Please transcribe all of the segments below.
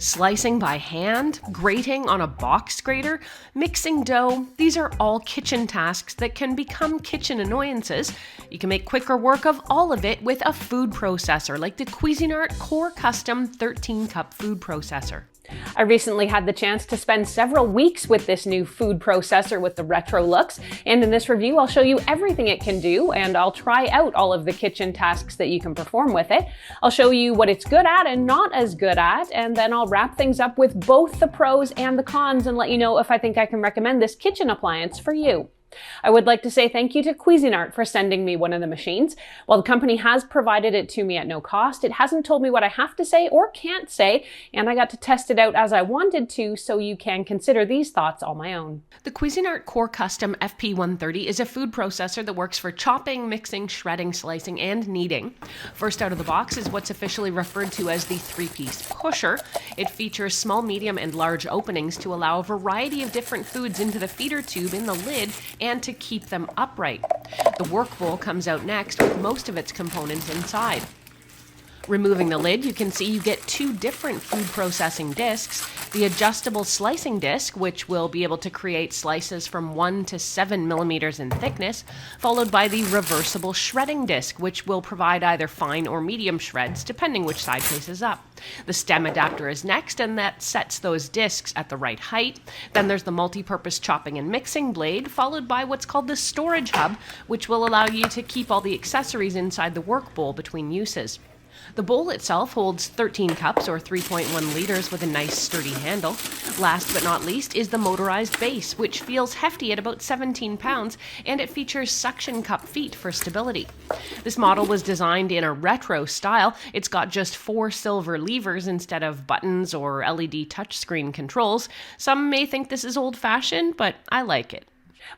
Slicing by hand, grating on a box grater, mixing dough, these are all kitchen tasks that can become kitchen annoyances. You can make quicker work of all of it with a food processor like the Cuisinart Core Custom 13-cup food processor. I recently had the chance to spend several weeks with this new food processor with the retro looks, and in this review I'll show you everything it can do, and I'll try out all of the kitchen tasks that you can perform with it. I'll show you what it's good at and not as good at, and then I'll wrap things up with both the pros and the cons and let you know if I think I can recommend this kitchen appliance for you. I would like to say thank you to Cuisinart for sending me one of the machines. While the company has provided it to me at no cost, it hasn't told me what I have to say or can't say, and I got to test it out as I wanted to, so you can consider these thoughts on my own. The Cuisinart Core Custom FP130 is a food processor that works for chopping, mixing, shredding, slicing, and kneading. First out of the box is what's officially referred to as the 3-piece pusher. It features small, medium, and large openings to allow a variety of different foods into the feeder tube in the lid and to keep them upright. The work bowl comes out next with most of its components inside. Removing the lid, you can see you get two different food processing discs. The adjustable slicing disc, which will be able to create slices from 1 to 7 millimeters in thickness, followed by the reversible shredding disc, which will provide either fine or medium shreds, depending which side faces up. The stem adapter is next, and that sets those discs at the right height. Then there's the multi-purpose chopping and mixing blade, followed by what's called the storage hub, which will allow you to keep all the accessories inside the work bowl between uses. The bowl itself holds 13 cups or 3.1 liters with a nice sturdy handle. Last but not least is the motorized base, which feels hefty at about 17 pounds, and it features suction cup feet for stability. This model was designed in a retro style. It's got just 4 silver levers instead of buttons or LED touchscreen controls. Some may think this is old-fashioned, but I like it.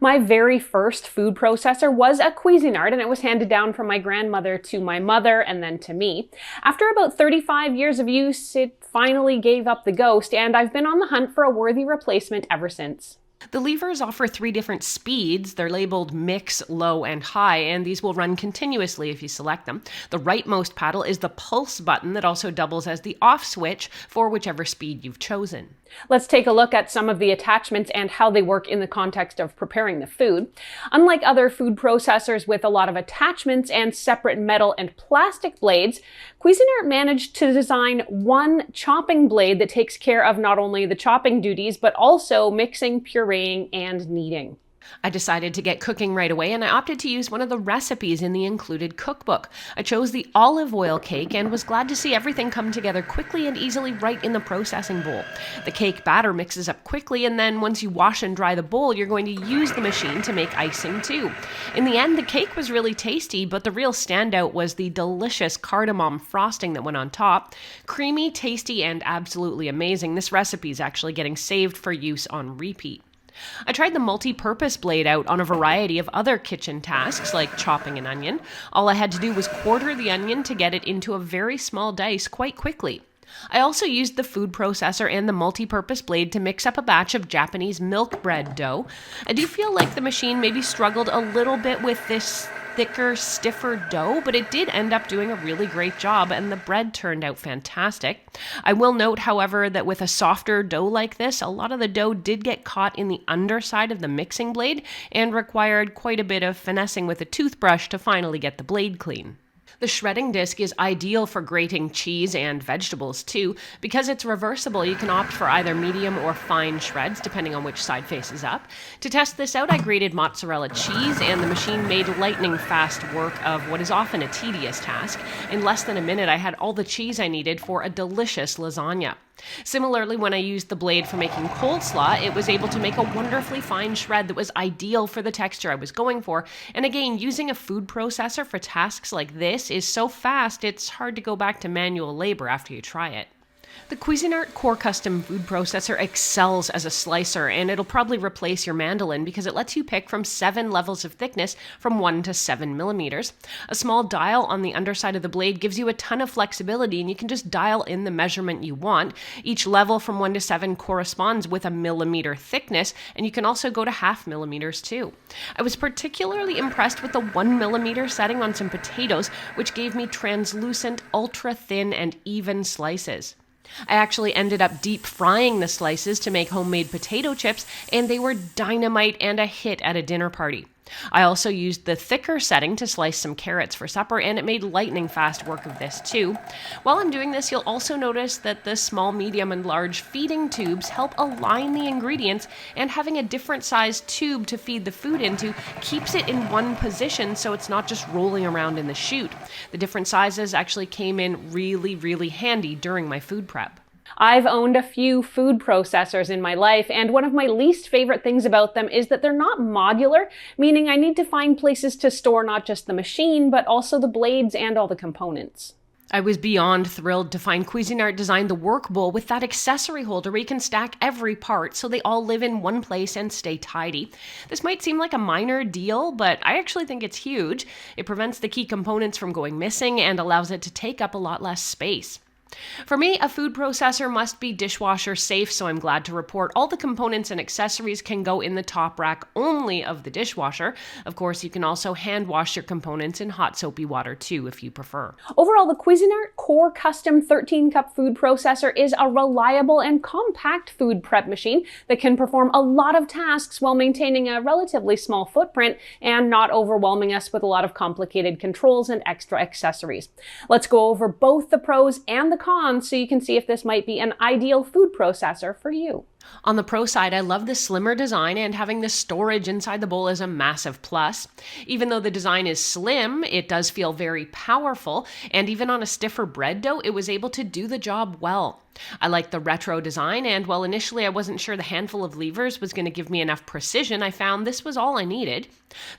My very first food processor was a Cuisinart, and it was handed down from my grandmother to my mother and then to me. After about 35 years of use, it finally gave up the ghost, and I've been on the hunt for a worthy replacement ever since. The levers offer 3 different speeds. They're labeled mix, low, and high, and these will run continuously if you select them. The rightmost paddle is the pulse button that also doubles as the off switch for whichever speed you've chosen. Let's take a look at some of the attachments and how they work in the context of preparing the food. Unlike other food processors with a lot of attachments and separate metal and plastic blades, Cuisinart managed to design one chopping blade that takes care of not only the chopping duties, but also mixing, pureeing, and kneading. I decided to get cooking right away, and I opted to use one of the recipes in the included cookbook. I chose the olive oil cake and was glad to see everything come together quickly and easily right in the processing bowl. The cake batter mixes up quickly, and then once you wash and dry the bowl, you're going to use the machine to make icing too. In the end, the cake was really tasty, but the real standout was the delicious cardamom frosting that went on top. Creamy, tasty, and absolutely amazing. This recipe is actually getting saved for use on repeat. I tried the multi-purpose blade out on a variety of other kitchen tasks like chopping an onion. All I had to do was quarter the onion to get it into a very small dice quite quickly. I also used the food processor and the multi-purpose blade to mix up a batch of Japanese milk bread dough. I do feel like the machine maybe struggled a little bit with this thicker, stiffer dough, but it did end up doing a really great job, and the bread turned out fantastic. I will note, however, that with a softer dough like this, a lot of the dough did get caught in the underside of the mixing blade and required quite a bit of finessing with a toothbrush to finally get the blade clean. The shredding disc is ideal for grating cheese and vegetables too. Because it's reversible, you can opt for either medium or fine shreds, depending on which side faces up. To test this out, I grated mozzarella cheese, and the machine made lightning fast work of what is often a tedious task. In less than a minute, I had all the cheese I needed for a delicious lasagna. Similarly, when I used the blade for making coleslaw, it was able to make a wonderfully fine shred that was ideal for the texture I was going for. And again, using a food processor for tasks like this is so fast, it's hard to go back to manual labor after you try it. The Cuisinart Core Custom Food Processor excels as a slicer, and it'll probably replace your mandolin because it lets you pick from 7 levels of thickness from 1 to 7 millimeters. A small dial on the underside of the blade gives you a ton of flexibility, and you can just dial in the measurement you want. Each level from 1 to 7 corresponds with a millimeter thickness, and you can also go to half millimeters too. I was particularly impressed with the 1 millimeter setting on some potatoes, which gave me translucent, ultra thin, and even slices. I actually ended up deep frying the slices to make homemade potato chips, and they were dynamite and a hit at a dinner party. I also used the thicker setting to slice some carrots for supper, and it made lightning fast work of this too. While I'm doing this, you'll also notice that the small, medium, and large feeding tubes help align the ingredients, and having a different sized tube to feed the food into keeps it in one position so it's not just rolling around in the chute. The different sizes actually came in really, really handy during my food prep. I've owned a few food processors in my life, and one of my least favorite things about them is that they're not modular, meaning I need to find places to store not just the machine, but also the blades and all the components. I was beyond thrilled to find Cuisinart designed the work bowl with that accessory holder where you can stack every part so they all live in one place and stay tidy. This might seem like a minor deal, but I actually think it's huge. It prevents the key components from going missing and allows it to take up a lot less space. For me, a food processor must be dishwasher safe, so I'm glad to report all the components and accessories can go in the top rack only of the dishwasher. Of course, you can also hand wash your components in hot soapy water too if you prefer. Overall, the Cuisinart Core Custom 13-Cup Food Processor is a reliable and compact food prep machine that can perform a lot of tasks while maintaining a relatively small footprint and not overwhelming us with a lot of complicated controls and extra accessories. Let's go over both the pros and the cons so you can see if this might be an ideal food processor for you. On the pro side, I love the slimmer design, and having the storage inside the bowl is a massive plus. Even though the design is slim, it does feel very powerful, and even on a stiffer bread dough, it was able to do the job well. I like the retro design, and while initially I wasn't sure the handful of levers was going to give me enough precision, I found this was all I needed.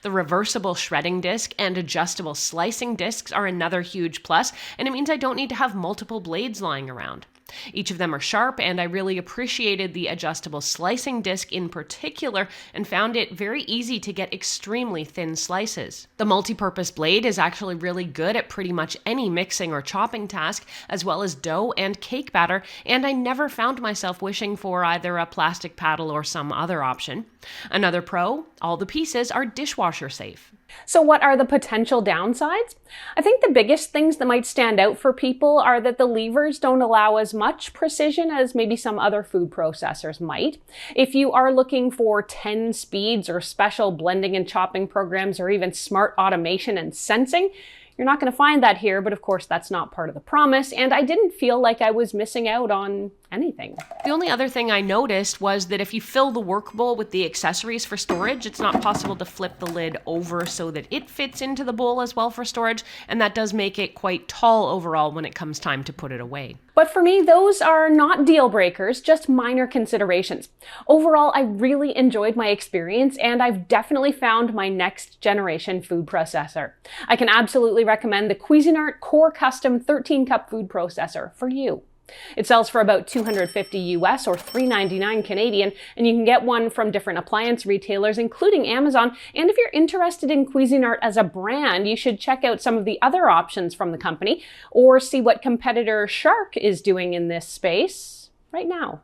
The reversible shredding disc and adjustable slicing discs are another huge plus, and it means I don't need to have multiple blades lying around. Each of them are sharp, and I really appreciated the adjustable slicing disc in particular and found it very easy to get extremely thin slices. The multi-purpose blade is actually really good at pretty much any mixing or chopping task, as well as dough and cake batter, and I never found myself wishing for either a plastic paddle or some other option. Another pro, all the pieces are dishwasher safe. So what are the potential downsides? I think the biggest things that might stand out for people are that the levers don't allow as much precision as maybe some other food processors might. If you are looking for 10 speeds or special blending and chopping programs or even smart automation and sensing, you're not going to find that here, but of course that's not part of the promise, and I didn't feel like I was missing out on anything. The only other thing I noticed was that if you fill the work bowl with the accessories for storage, it's not possible to flip the lid over so that it fits into the bowl as well for storage, and that does make it quite tall overall when it comes time to put it away. But for me, those are not deal breakers, just minor considerations. Overall, I really enjoyed my experience, and I've definitely found my next generation food processor. I can absolutely recommend the Cuisinart Core Custom 13-Cup Food Processor for you. It sells for about $250 US or $3.99 Canadian, and you can get one from different appliance retailers, including Amazon. And if you're interested in Cuisinart as a brand, you should check out some of the other options from the company or see what competitor Shark is doing in this space right now.